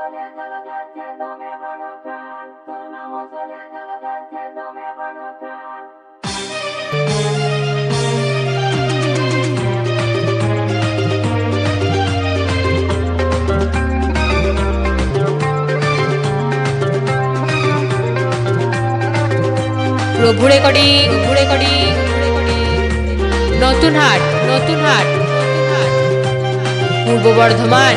প্রভু রেকর্ডিং নতুন হাট পূর্ব বর্ধমান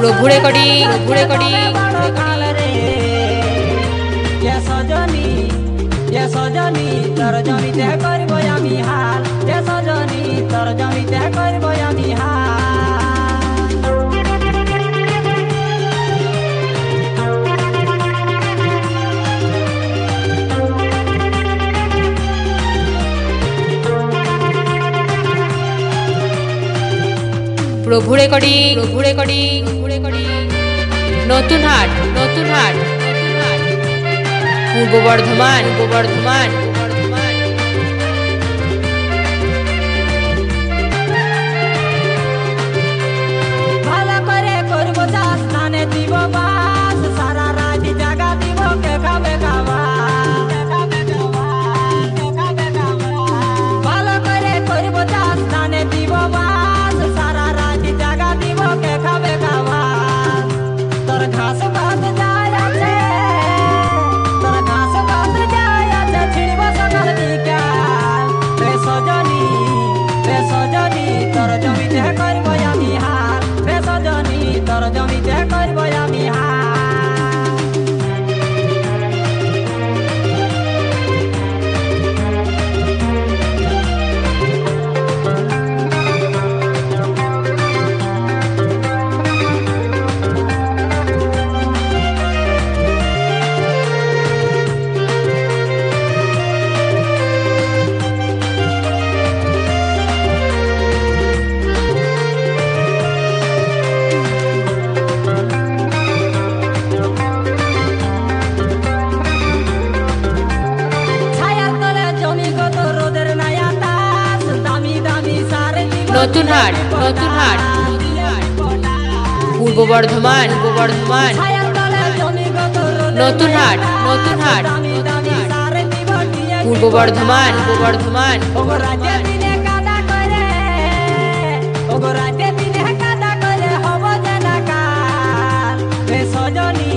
প্রভু রেকর্ডিং সজনী তোর জমিতে করব আমি হাল, সজনী তোর জমিতে করব আমি হাল। প্রভু রেকর্ডিং নতুন হাট পূর্ব বর্ধমান ভালো করে করব চাষ, ধানে দিব বাস, সারা রাত জাগা দিব কে খাবে খাওয়া। ভালো করে করব চাষ, ধানে দিব বাস, সারা রাত জাগা দিব কে খাবে খাওয়া। তোর ঘাস ভাত যায় আছে, তোর ঘাস ভাত যায় আছে, ছিড়ব সকাল বিকাল। রে সজনী তোর জমিতে করব আমি হাল, রে সজনী তোর জমিতে করব আমি হাল। নতুন হাট পূর্ব বর্ধমান নতুন হাট পূর্ব বর্ধমান সজনী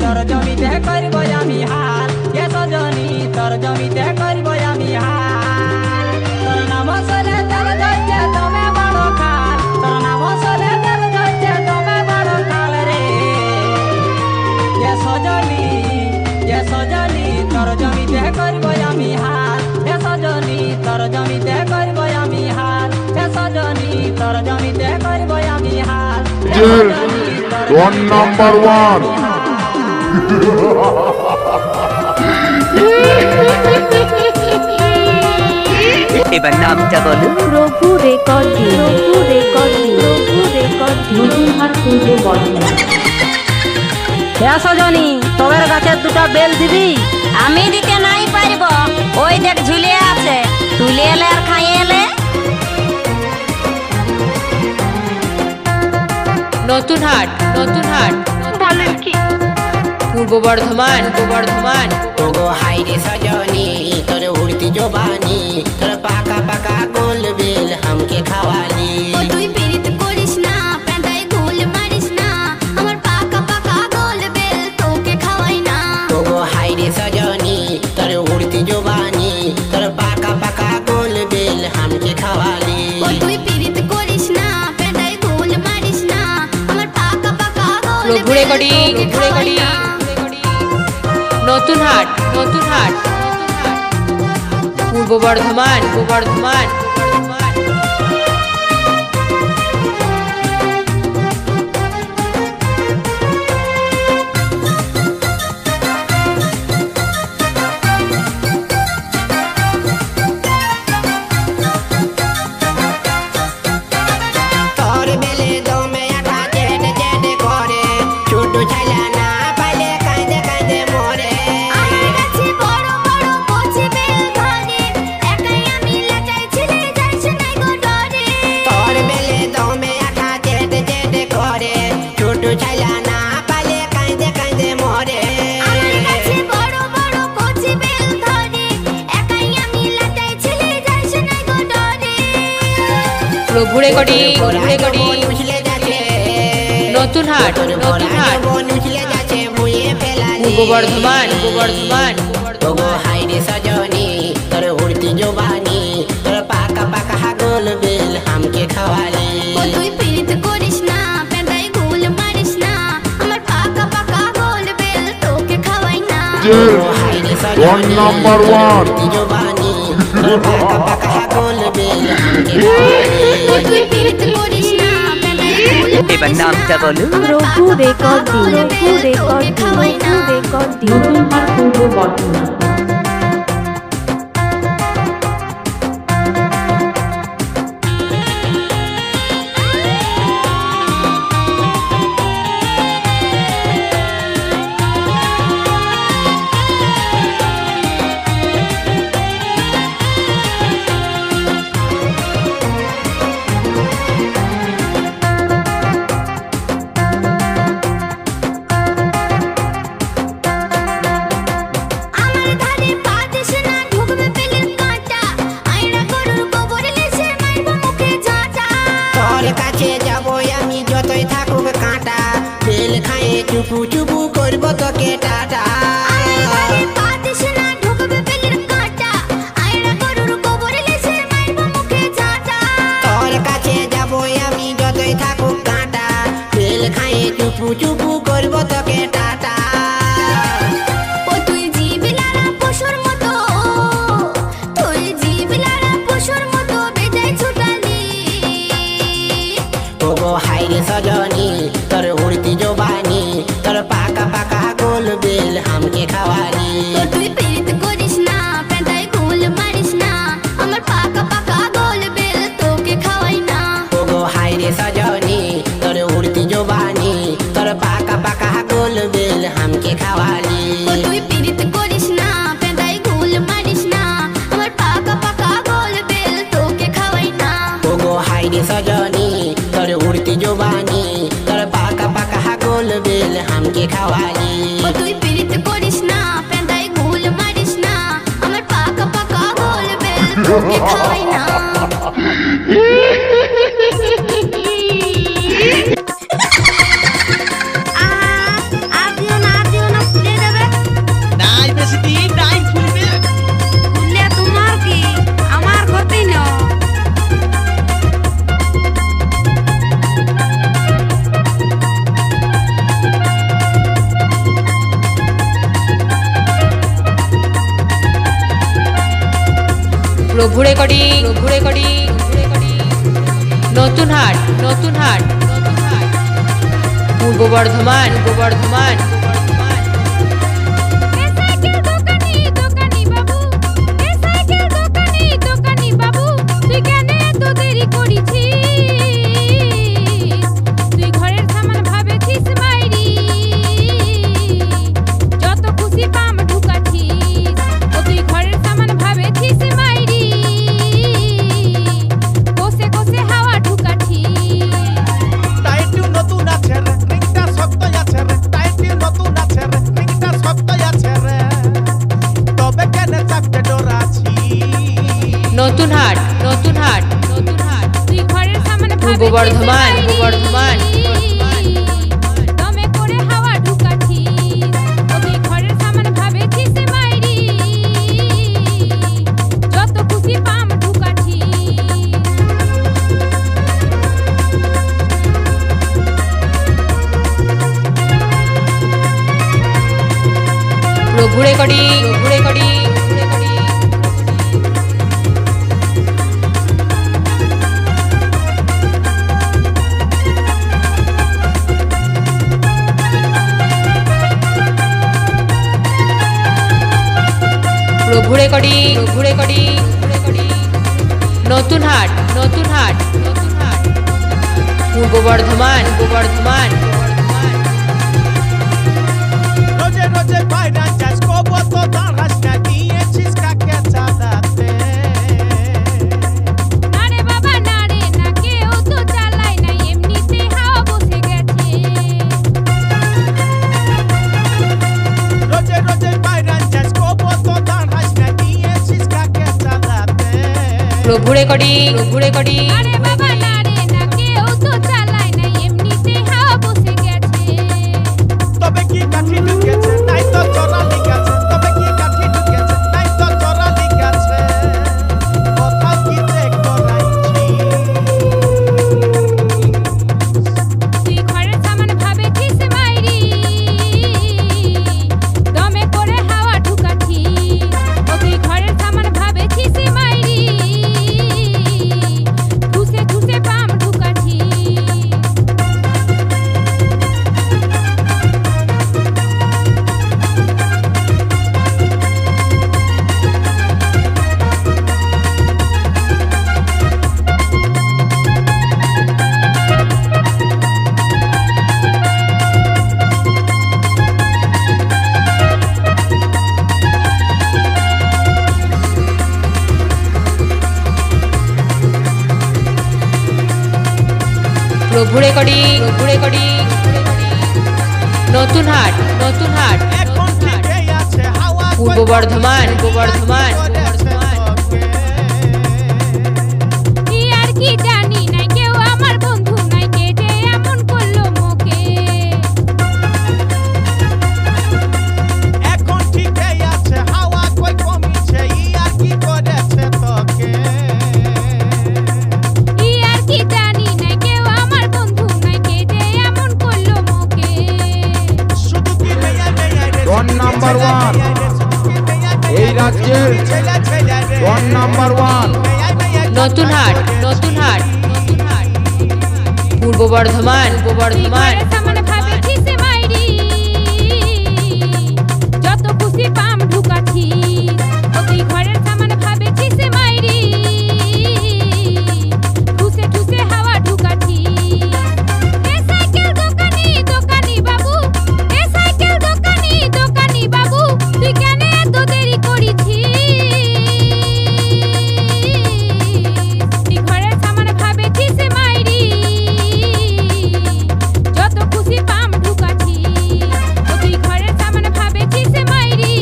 তোর জমিতে করব আমি হাল, সজনী তোর জমিতে করব আমি হাল। তোর নাম সলে তোর ধৈর্য তুমি বড় খাল, তোর নাম সলে তোর ধৈর্য তুমি বড় খাল রে। সজনী তোর জমিতে করব আমি হাল, সজনী তোর জমিতে করব আমি হাল, সজনী তোর জমিতে করব আমি হাল। One number one. এবার নামটা বলো। প্রভু রেকর্ডিং নতুন হাট পূর্ব বর্ধমান। সজনী তোর গাছের দুটা বেল দিবি? আমি দিতে নাই পারব, ওই দেখ ঝুলে আছে, তুলে এলে আর খাইয়ে এলে। নতুন হাট বলেন কি? পূর্ব বর্ধমান ওগো হাইরে সজনী তোর উড়তি জবানি, তোর পাকা পাকা গোল বেল हमके খাওয়ালি। তুই পীড়িত করিস না, প্যান্টায় গোল মারিস না, আমার পাকা পাকা গোল বেল তোকে খাওয়াই না। ওগো হাইরে সজনী তোর উড়তি জবানি, তোর পাকা পাকা গোল বেল हमके খাওয়ালি। তুই পীড়িত করিস না, প্যান্টায় গোল মারিস না, আমার পাকা পাকা গোল প্রভু রেকর্ডিং নতুন হাট পূর্ব বর্ধমান প্রভু রেকর্ডিং রেকর্ডিং উছলে যাচ্ছে নতুন হাট নতুন হাট উছলে যাচ্ছে মুয়ে ফেলালি পূর্ব বর্ধমান পূর্ব বর্ধমান ওগো হাইরে সজনী তোর উড়তি জবানি তোর পাকা পাকা গোল বেল हमके খাওয়ালি ও তুই পীড়িত করিস না পেঁদাই গুল মারিস না আমার পাকা পাকা গোল বেল তোকে খাওয়াই না One number one. জবানি তোর পাকা পাকা গোল বেল हमके খাওয়ালি ও তুই পীড়িত করিস না পেঁদাই গুল এবার নামটা বলো প্রভু রেকর্ডিং প্রভু রেকর্ডিং প্রভু রেকর্ডিং নতুন হাট পূর্ব বর্ধমান আমার ধারে পাতিস না ঢুকবে পেলের কাঁটা আয়না গরুর গোবর লেছে মারব মুখে ঝাঁটা তোর কাছে যাব আমি যতই থাকুক কাঁটা বেল খায়ে চুপু চুপু করব তোকে টাটা আমার ধারে পাতিস না ঢুকবে পেলের কাঁটা আয়না গরুর গোবর লেছে মারব মুখে ঝাঁটা তোর কাছে যাব আমি যতই থাকুক কাঁটা বেল খায়ে চুপু চুপু করব তোকে টাটা ও তুই জিবিলারা পশুর মতো তুই জিবিলারা পশুর মতো বেজায় ছুটালি ওগো হাইরে সজনী তোর উড়তি জবানি তোর পাকা পাকা গোল বেল हमके খাওয়ালি ও তুই পীড়িত করিস না পেঁদাই গুল মারিস না আমার পাকা পাকা গোল বেল তোকে খাওয়াই না ওগো হাইরে সজনী তোর উড়তি জবানি তোর পাকা পাকা গোল বেল हमके খাওয়ালি ও তুই পীড়িত করিস না পেঁদাই গুল মারিস না আমার পাকা পাকা গোল বেল তোকে খাওয়াই না ওগো হাইরে সজনী তোর উড়তি জবানি তোর পাকা পাকা গোল বেল हमके খাওয়ালি ও তুই পীড়িত করিস না পেঁদাই গুল মারিস না আমার পাকা পাকা গোল বেল তোকে খাওয়াই না নাই বেশি দিন নাই ফুলবে তোমার কি আমার গতি না প্রভু রেকর্ডিং প্রভু রেকর্ডিং নতুন হাট নতুন হাট নতুন হাট পূর্ব বর্ধমান পূর্ব বর্ধমান সাইকেল দোকানি দোকানি বাবু সাইকেল দোকানি বাবু তুই কেন এত দেরি করিছিস তুই ঘরের সামান ভাবেছিস মাইরি যত খুশি পাম ঢুকাছিস ও তুই ঘরের সামান ভাবেছিস মাইরি কোসে কোসে হাওয়া ঢুকাছিস টাইটিউ নতুন আছে রে রিংটা শক্ত আছে রে টাইটিউ নতুন আছে রে রিংটা শক্ত আছে রে তবে কেন চাপতে ডরাছি নতুন হাট নতুন হাট নতুন হাট তুই ঘরের সামান পূর্ব বর্ধমান পূর্ব বর্ধমান দমে করে হাওয়া ঢুকাছিস ও তুই ঘরের সামান ভাবেছিস মাইরি যত খুশি পাম ঢুকাছিস প্রভু রেকর্ডিং প্রভু রেকর্ডিং প্রভু রেকর্ডিং প্রভু রেকর্ডিং নতুন হাট নতুন হাট নতুন হাট পূর্ব বর্ধমান পূর্ব বর্ধমান রোজে রোজে বাইরে যাস কবো তো দাঁড়াস না দিয়েছিস কাকে চালাতে না রে বাবা না রে না কেউ তো চালায় না এমনিতে হাওয়া বসে গেছে রোজে রোজে বাইরে যাস কবো তো দাঁড়াস না দিয়েছিস কাকে চালাতে প্রভু রেকর্ডিং প্রভু রেকর্ডিং আরে বাবা না রে প্রভু রেকর্ডিং নতুন হাট এখন ঠিকই আছে হাওয়া পূর্ব বর্ধমান কি আর কি জানি না কেউ আমার বন্ধু নাই কে যে এমন করলো মোকে এখন ঠিকই আছে হাওয়া কই কমিছে ই আর কি করেছে তোকে কি আর কি জানি না কেউ আমার বন্ধু নাই কে যে এমন করলো মোকে শুধু কি মেয়া রে Don number one. এই রাজ্যের Don number one. নতুন হাট পূর্ব বর্ধমান সামান ভাবে খিসে মাইরি যত খুশি পাম ঢুকাছি ও তুই ঘরের সামান ভাবে খিসে মাইরি ঠুসে হাওয়া ঢুকাছি এ সাইকেল দোকানি বাবু এ সাইকেল দোকানি বাবু তুই কেন এত দেরি করিছিস তুই ঘরের সামান ভাবে খিসে মাইরি যত খুশি পাম ঢুকাছি ও তুই ঘরের সামান ভাবে খিসে মাইরি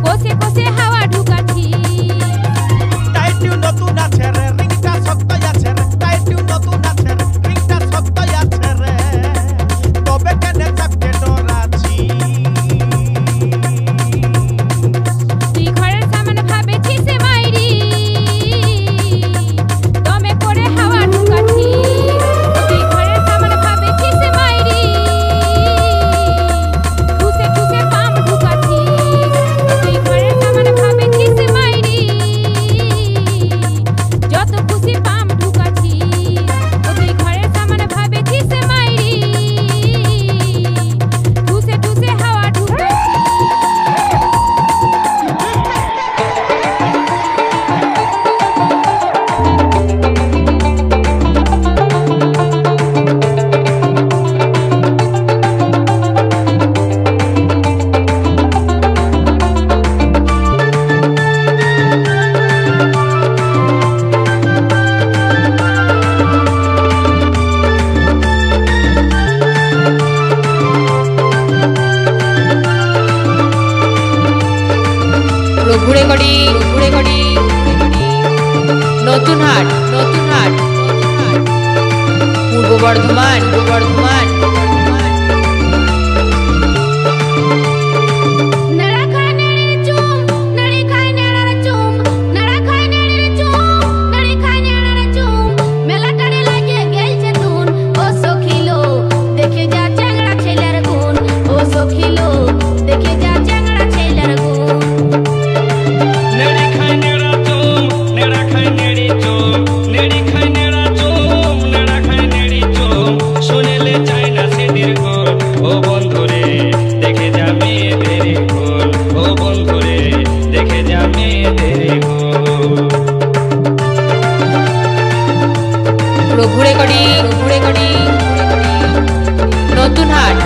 কোসে হাওয়া ঢুকাছি টাইটিউ নতুন আছে রে রিংটা শক্ত আছে রে টাইটিউ নতুন আছে রে রিংটা শক্ত আছে রে তবে কেন চাপকে ডরাছি তুই ঘরের সামান ভাবে খিসে মাইরি দমে পড়ে হাওয়া ঢুকাছি ও তুই ঘরের সামান ভাবে খিসে মাইরি ঠুসে পাম ঢুকাছি ও তুই ঘরের সামান ভাবে খিসে মাইরি যত খুশি পাম ঢুকাছি ও তুই ঘরের সামান ভাবে খিসে মাইরি ঠুসে হাওয়া ঢুকাছি প্রভু রেকর্ডিং নতুন হাট পূর্ব বর্ধমান নড়া খায় নেড়ের চুম নড়ি খায় নেড়ার চুম নড়া খায় নেড়ের চুম নড়ি খায় নেড়ার চুম মেলাটারে লাগে গেলছে তুন ও সখিলো দেখে যা চ্যাংড়া ছেলের গুণ ও সখিলো দেখে যা চ্যাংড়া ছেলের গুণ নেড়ি খাই নেড়া চুম নেড়া খাই নেড়ি চুম নেড়ি খাই নেড়া চুম নেড়া খাই নেড়ি চুম শুনেলে চাই না সেদির গোল ও বন্ধুরে দেখে যা মেয়েদের গোল ও বন্ধুরে দেখে যা মেয়েদের গোল প্রভু রেকর্ডিং নতুন হাট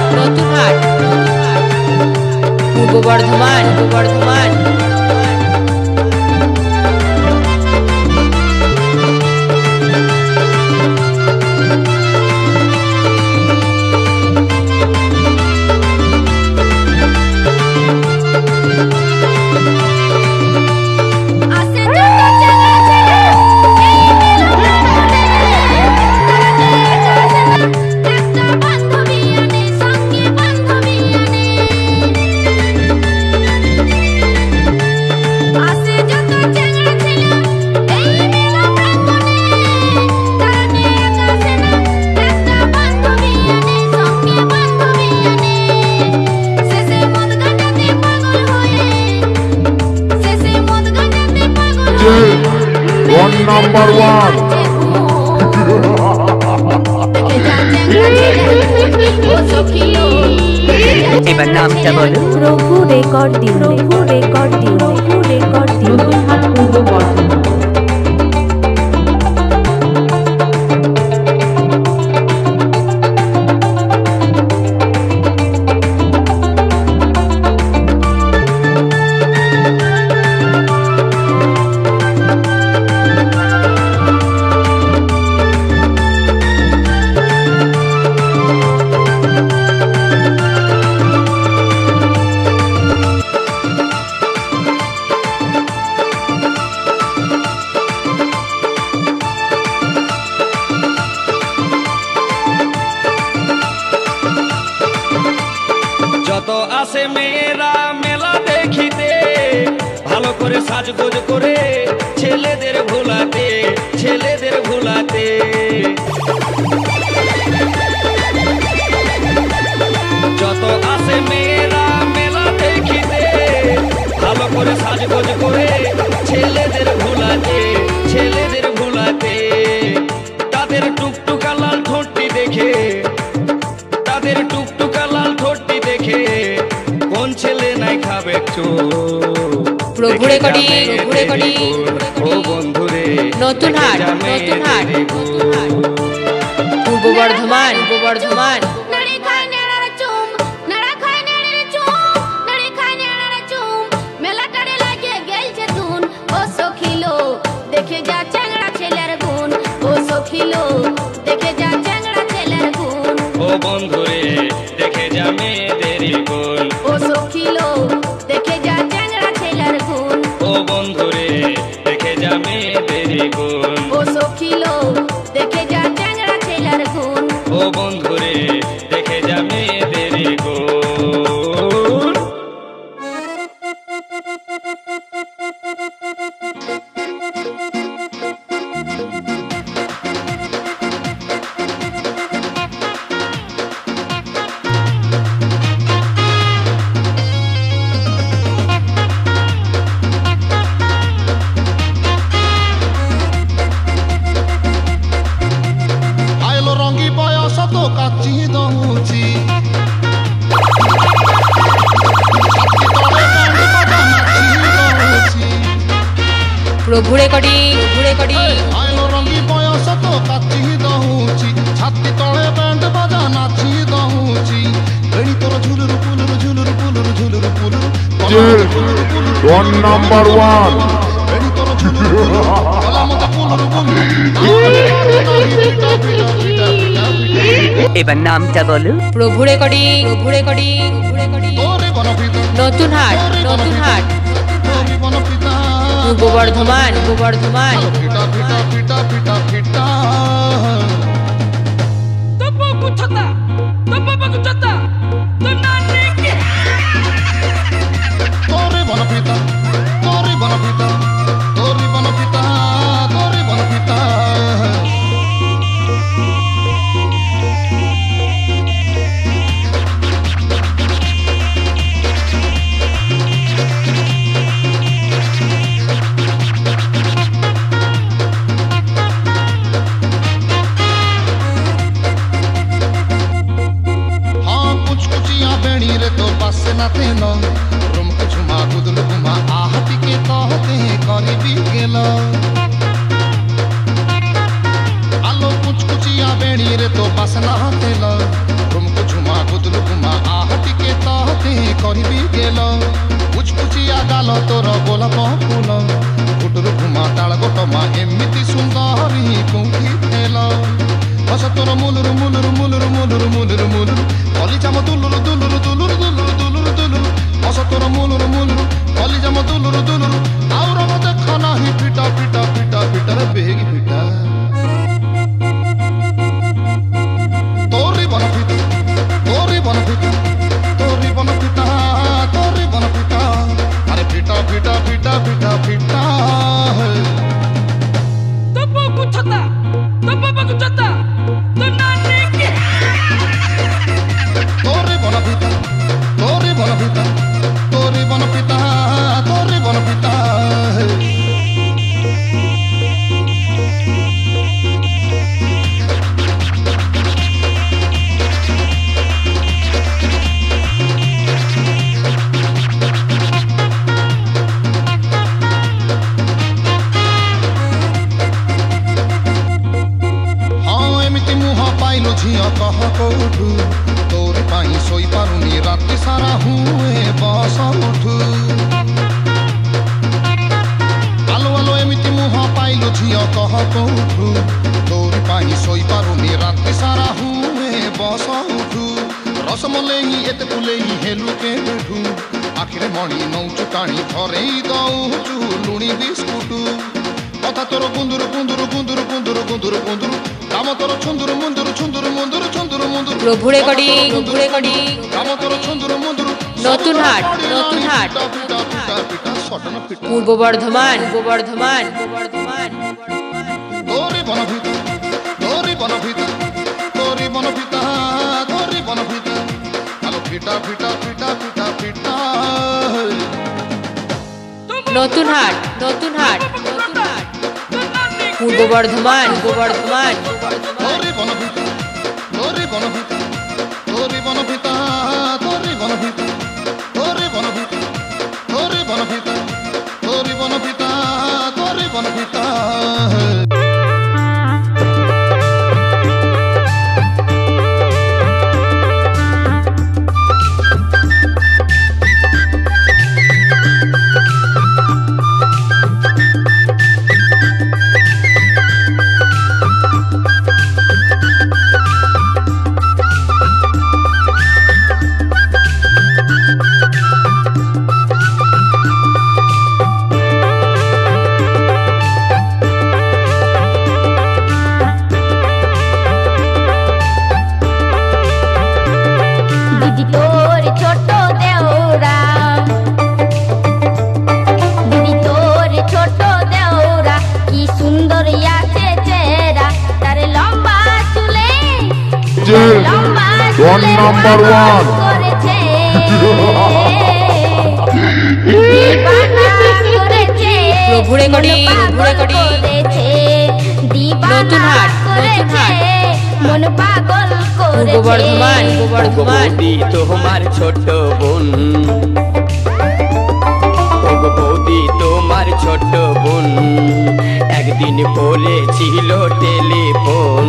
পূর্ব বর্ধমান আসে যত চ্যাংড়া ছেলে এই মেলা একটা বান্ধবী আনে সঙ্গে বান্ধবী আনে আসে যত চ্যাংড়া ছেলে এই মেলা প্রাঙ্গণে তারা নিয়ে আসে না একটা বান্ধবী আনে সঙ্গে বান্ধবী আনে শেষে মদ গাঁজাতে পাগল হয়ে শেষে মদ গাঁজাতে পাগল হয়ে Don number one. এবার নামটা বলো প্রভু রেকর্ডিং নতুন হাট পূর্ব বর্ধমান মেয়েরা মেলা দেখিতে, ভালো করে সাজগোজ করে ছেলেদের ভোলাতে, ছেলেদের ভোলাতে। যত আসে মেয়েরা মেলা দেখিতে, ভালো করে সাজগোজ করে ছেলেদের ভোলাতে, ছেলেদের ভোলাতে। তাদের টুকটুকা লাল ঠোঁটটি দেখে, তাদের টুকটুকা লাল ঠোঁটটি দেখে কোন ছেলে নাই খাবে প্রভু রেকর্ডিং, প্রভু রেকর্ডিং, ও বন্ধুরে নতুন হাট, নতুন হাট, পূর্ব বর্ধমান, পূর্ব বর্ধমান। নড়ি খায় নেড়ার চুম, নড়া খায় নেড়ের চুম, নড়ি খায় নেড়ার চুম, মেলাটারে লাগে গেলছে ধুন। ও সখিলো দেখে যা চ্যাংড়া ছেলের গুণ, ও সখিলো দেখে যা চ্যাংড়া ছেলের গুণ, ও বন্ধুরে দেখে যা মেয়েদের গুণ, ও সখিলো দেখে যা চ্যাংড়া ছেলের গুণ, ও বন্ধুরে দেখে যা মেয়েদের গুণ, ও সখিলো দেখে যা চ্যাংড়া ছেলের গুণ। ও বন্ধুরে দেখে যা মেয়েদের গুণ। আইলো রঙ্গি বয়স তো কাচি দউছি প্রভু রেকর্ডিং, প্রভু রেকর্ডিং, আইলো রঙ্গি বয়স তো কাচি দউছি, ছাতি তলে ব্যান্ড বাজা নাচি দউছি। এড়ি তোর ঝুলুর পুলুর ঝুলুর পুলুর ঝুলুর পুলুর ওয়ান নাম্বার ওয়ান। এড়ি তোর ঝুলুর পুলুর গলা মতো পুলুর পুলুর। এবার নামটা বলো। প্রভু রেকর্ডিং, প্রভু রেকর্ডিং, প্রভু রেকর্ডিং, তোরে বনপিতা, নতুন হাট, নতুন হাট, তোরে বনপিতা, পূর্ব বর্ধমান, পূর্ব বর্ধমান। ফিটা ফিটা ফিটা ফিটা ফিটা। তোরে বনপিতা, তোরে বনপিতা, তোরে বনপিতা, তোরে বনপিতা। हाँ कुछ कुचिया बेड़ी रे तो बस न तेल रुम कुछ मा गुदल गुमा आहती के कहते करी भी गेल। आलो कुछ कुचिया बेड़ी रे तो बस न तेल रुम कुछ मा गुदल गुमा आहती के कहते करी भी गेल। कुछ कुचिया गाल तोर गोलाप फूल गुटुर घुमा ताल गोट मा एमिति सुंदरी कुंठी थेल। हस तोर मुलुर मुलुर मुलुर मुलुर मुलुर मुलुर कलिजाम दुलुर दुलुर दुलुर दुलुर दुलुर दुलुर। हस तोर मुलुर मुलुर कलिजाम दुलुर दुलुर आउर म देख नाही फिटा फिटा फिटा फिटा रे बेगी फिटा। तोरी बन फिटा, तोरी बन फिटा, तोरी बन फिटा, तोरी बन फिटा। अरे फिटा फिटा फिटा फिटा फिटा। तोरे बन पिता, तोरे बन पिता, तोरे बन पिता, तोरे बन पिता। हाँ एमिति मुह पाइलु झिया कह कौठु तोरे पाई सोई पारुनी राति सारा हुए बस उठु। आलो आलो एमिति मुह पाइलु झिया कह कौठु तोरे पाई सोई पारुनी राति सारा हुए बस उठु। रसमलेई एते फुलेई हेलु के बेठु आखिरे मणि नौचु टाणी थरेई दौचु लुणी बिस्कुटु। কথা তোর গুন্দুর গুন্দুর গুন্দুর গুন্দুর গুন্দুর গুন্দুর কাম তোর ছুন্দুর মুন্দুর ছুন্দুর মুন্দুর ছুন্দুর মুন্দুর প্রভু রেকর্ডিং কাম তোর ছুন্দুর মুন্দুর নতুন হাট পূর্ব বর্ধমান তোরি বনভিতা তোরি বনভিতা তোরি বনভিতা তোরি বনভিতা আলো ফিটা ফিটা ফিটা ফিটা ফিটা নতুন হাট পূর্ব বর্ধমান তোরি বনভিতা তোরি বনভিতা তোরি বনভিতা তোরি বনভিতা তোরি বনভিতা তোরি বনভিতা তোরি বনভিতা তোরি বনভিতা দিদি তোর ছোট দেওরা দিদি তোর ছোট দেওরা কি সুন্দর আছে চেহারা তার লম্বা চুলে লম্বা চুলে number one. করেছে দিবানা করেছে প্রভু রেকর্ডিং করেছে দিবানা নতুন হাট করেছে মন পাগল পূর্ব করেছে বর্ধমান বৌদি তোমার ছোট বোন ওগো বৌদি তোমার ছোট বোন একদিন করেছিল টেলিফোন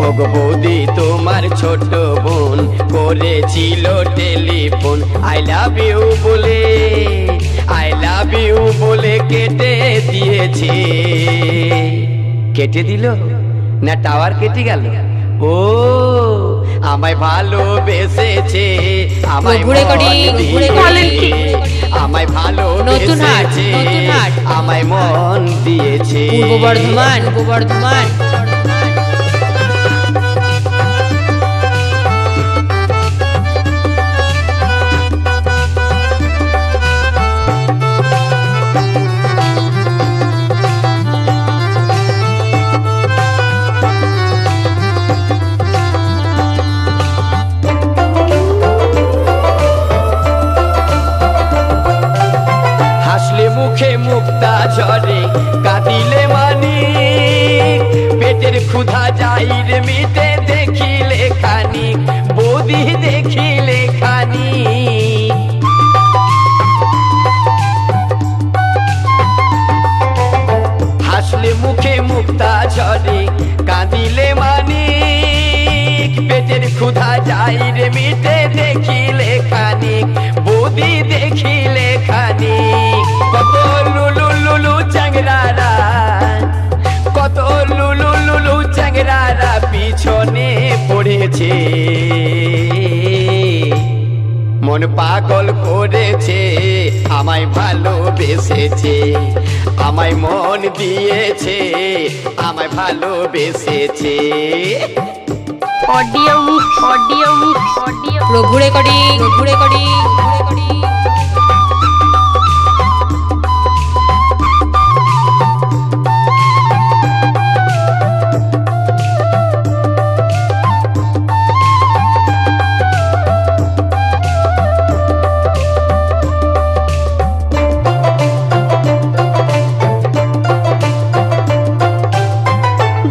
ওগো বৌদি তোমার ছোট বোন করেছিল টেলিফোন আই লাভ ইউ বলে কেটে দিয়েছে কেটে দিল না টাওয়ার কেটে গেল ও আমায় ভালোবেসেছে আমায় প্রভু রেকর্ডিং, মন প্রভু দিয়েছে, রেকর্ডিং। আমায় নতুন হাট, ভালোবেসেছে নতুন হাট। আমায় মন দিয়েছে পূর্ব বর্ধমান হাসলে মুখে মুক্তা ঝরে কাঁদিলে মানি পেটের ক্ষুধা যাইরে মিটে দেখিলে খানি বৌদি দেখিলে খানি হাসলে মুখে মুক্তা ঝরে কাঁদিলে মানি পেটের ক্ষুধা যাইরে মিটে দেখিলে খানি বৌদি দেখিলে খানি কত লুলু লুলু চ্যাংরারা কত লুলু লুলু চ্যাংরারা পিছনে পড়েছে মন পাগল করেছে আমায় ভালোবেসেছে আমায় মন দিয়েছে আমায় ভালোবেসেছে অডিও প্রভু রেকর্ডিং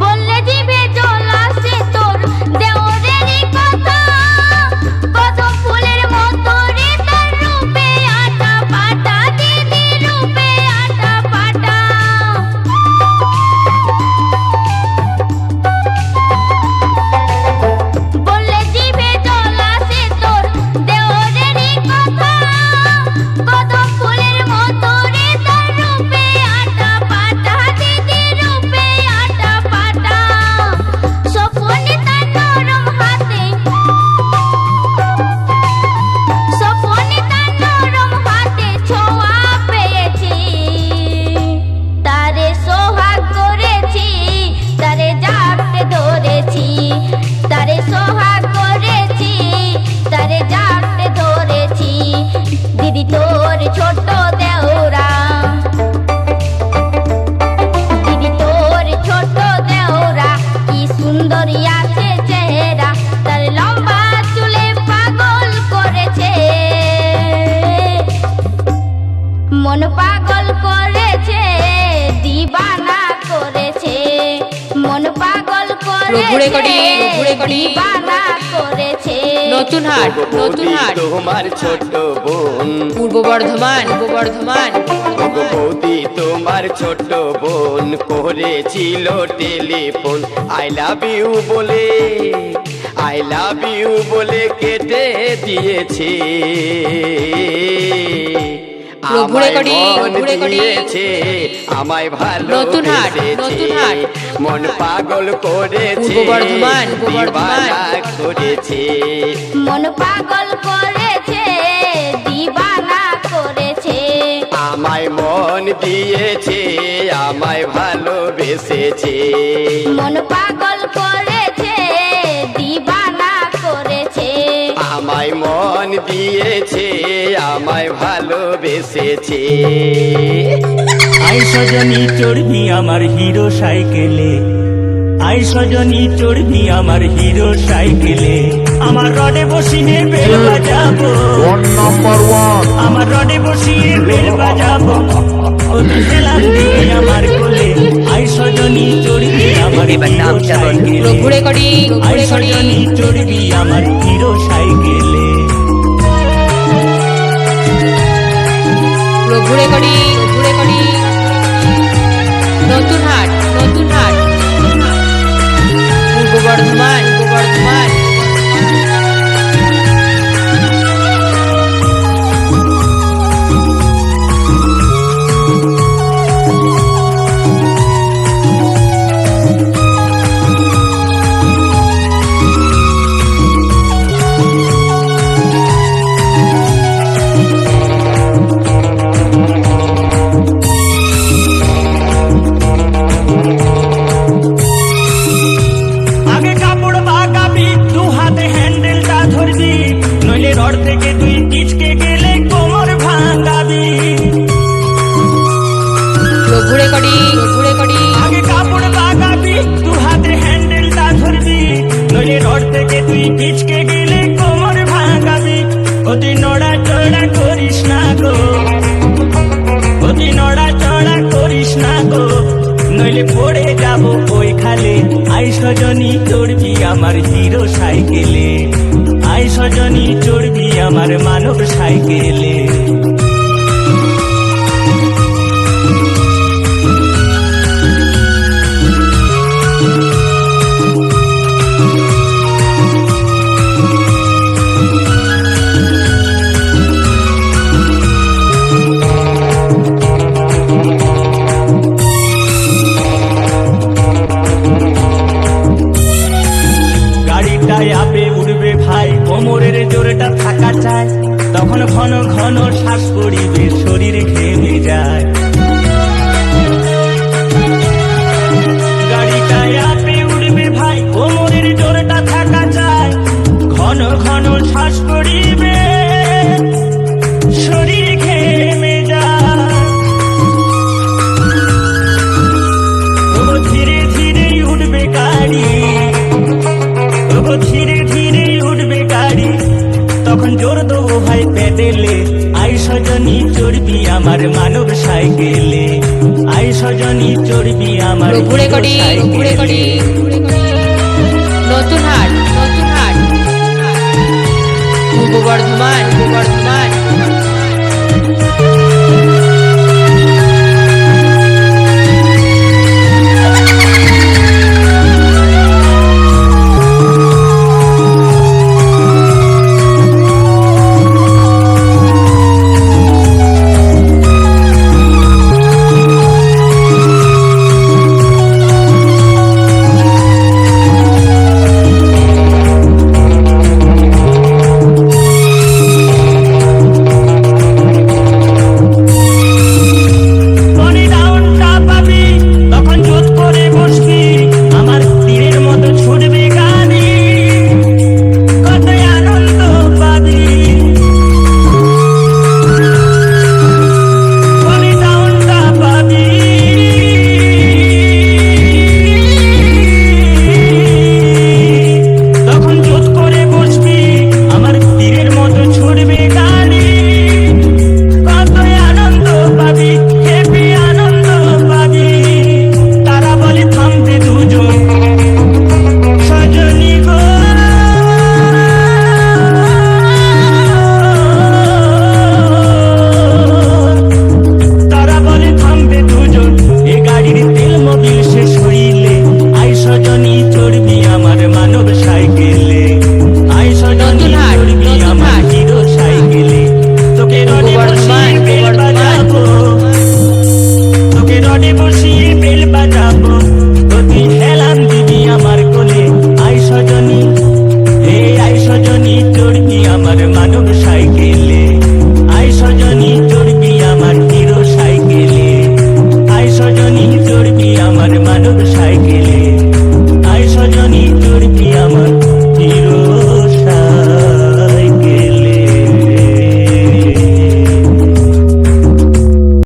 বললে জিভে জল আসে তোর দেওরেরই কথা কত ফুলের মতো রে তার রূপে করেছে রেকর্ডিং, দিবানা করেছে নতুন হাট, নতুন বৌদি হাট, তোমার ছোট বোন পূর্ব বর্ধমান, পূর্ব বর্ধমান, বৌদি তোমার ছোট বোন করেছিল টেলিফোন আই লাভ ইউ বলে, আই লাভ ইউ বলে কেটে দিয়েছে। প্রভু আমায় রেকর্ডিং, মন প্রভু রেকর্ডিং। দিয়েছে, আমায় নতুন হাট, ভালোবেসেছে, নতুন হাট। মন পাগল করেছে, পূর্ব বর্ধমান, পূর্ব বর্ধমান। দিবানা করেছে। মন পাগল করেছে দিবানা করেছে আমায় মন দিয়েছে, আমায় ভালোবেসেছে। মন পাগল করেছে দিবানা করেছে আমায় মন দিয়েছে, আমায় ভালোবেসেছে। আই সজনী চড়বি আমার হিরো সাইকেলে, আই সজনী চড়বি আমার হিরো সাইকেলে, আমার রডে বসিয়ে বেল বাজাবো, আমার রডে বসিয়ে বেল বাজাবো, ও তুই হেলান দিবি আমার কোলে, আই সজনী চড়বি আমার হিরো সাইকেলে, প্রভু রেকর্ডিং, প্রভু আই রেকর্ডিং। সজনী চড়বি আমার হিরো সাইকেলে। প্রভু রেকর্ডিং, প্রভু রেকর্ডিং। নতুন হাট, নতুন হাট, পূর্ব বর্ধমান, পূর্ব বর্ধমান। আগে কাপড় বাগাবি, দু হাতে হ্যান্ডেলটা ধরবি, নইলে রড থেকে তুই টিচকে গেলে কোমর ভাঙাবি। প্রভু রেকর্ডিং, প্রভু রেকর্ডিং। আগে কাপড় বাগাবি, দু হাতে হ্যান্ডেলটা ধরবি, নইলে রড থেকে তুই টিচকে গেলে কোমর ভাঙাবি। অতি নড়া চড়া করিস না গো, অতি নড়া চড়া করিস না গো, নইলে পড়ে যাবো ওই খালে। আই সজনী চড়বি আমার হিরো সাইকেলে, আই সজনী চড়বি আমার মানব সাইকেলে। গাড়িটায় আপে উঠবে ভাই, কোমরের জোরেটা থাকা চায়, তখন ঘন ঘন শ্বাস পড়িবে, শরীর ঘেমে যায়। গাড়িটায় আপে উঠবে ভাই, কোমরের জোরেটা থাকা চায়, ঘন ঘন শ্বাস পড়িবে, শরীর ঘেমে যায়। ও ধীরে ধীরে উঠবে গাড়ি, ও ধীরে ধীরে উঠবে গাড়ি, তখন জোর দেবো ভাই পেডেলে। আই সজনী চড়বি আমার মানব সাইকেলে, আই সজনী চড়বি আমার প্রভু হিরো রেকর্ডিং, প্রভু সাইকেলে। রেকর্ডিং। নতুন হাট, নতুন হাট, পূর্ব বর্ধমান, পূর্ব বর্ধমান। সাইকেলে